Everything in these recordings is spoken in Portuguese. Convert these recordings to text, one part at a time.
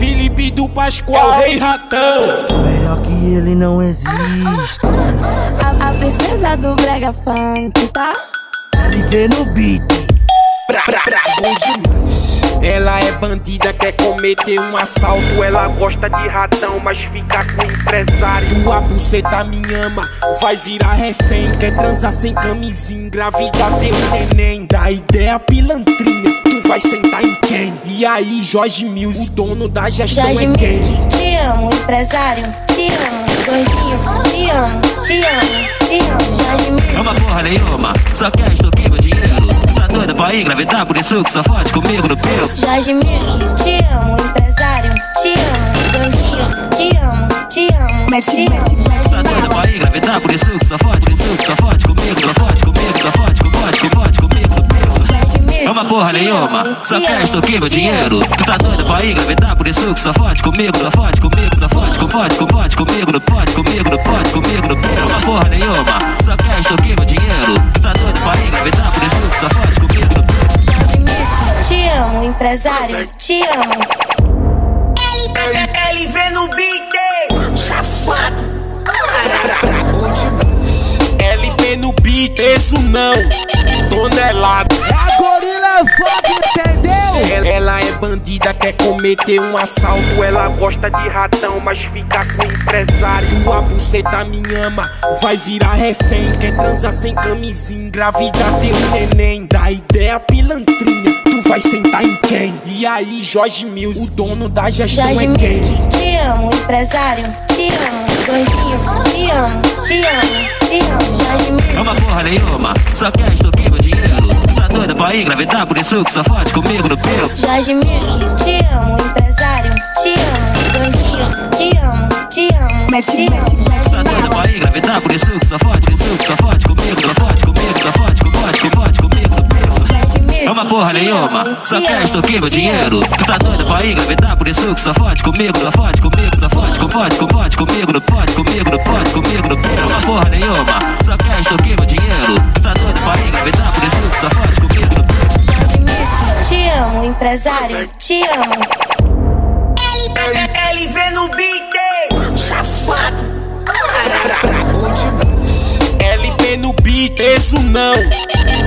Felipe do Pascoal, Rei Ratão. Melhor que ele não existe. A princesa do brega funk, tá? LV no beat. Bom demais. Ela é bandida, quer cometer um assalto. Ela gosta de ratão, mas fica com empresário. Tua buceta me ama, vai virar refém. Quer transar sem camisinha, engravida teu neném. Da ideia pilantrinha, tu vai sentar em quem? E aí, Jorge Mills, o dono da gestão Jorge é quem? Mills, te amo, empresário. Te amo, gordinho. Te amo, te amo, te amo. Jorge Mills. Uma porra nenhuma, só quer extorquir meu dinheiro. Tu tá doida pra engravidar, por isso que só fode comigo no pelo. Jorge Mills, te amo, empresário. Te amo, gordinho. Te amo, te amo. Te amo. Tu tá doida pra engravidar, por isso que só fode comigo, só fode comigo, só fode comigo no pelo. Uma porra nenhuma, só quer extorquir meu dinheiro. Tu tá doida pra engravidar, por isso que só fode comigo, só fode comigo no pelo. Uma porra nenhuma, só quer extorquir meu dinheiro. Tu tá doida pra engravidar, por isso que só fode comigo no pelo. Jorge Mills, te amo, empresário. Te amo. LV no beat, safado. Bom demais. LP no beat, isso não, tonelada. É a Gorila Funk, entendeu? Ela é bandida, quer cometer um assalto. Ela gosta de ratão, mas fica com empresário. Tua buceta me ama, vai virar refém. Quer transar sem camisinha, engravida teu neném. Da ideia pilantrinha, tu vai sentar em quem? E aí, Jorge Mills, o dono da gestão Jorge é quem? Mills, te amo, empresário. Te amo, gordinho. Te amo, te amo, te amo. Jorge Mills. Uma porra nenhuma, só quer extorquir meu dinheiro. Tu tá doida pra engravidar, por isso que só fode comigo no pelo. Jorge Mills, te amo, empresário. Te amo, gordinho. Te amo, te amo. Te amo. Tu tá doida pra engravidar, por isso que só fode comigo, só fode comigo no pelo. Uma porra nenhuma, só quer extorquir meu dinheiro. Tu tá doida pra engravidar, por isso que só fode comigo, só fode comigo no pelo. Uma porra nenhuma, só quer extorquir meu dinheiro. Tu tá doida pra engravidar, por isso que só fode comigo no pelo. Jorge Mills, te amo, empresário. Te amo. LV no beat, safado. Bom demais. LP no beat, isso não,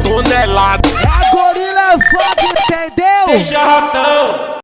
tonelada. É a Gorila Funk, entendeu? Seja ratão.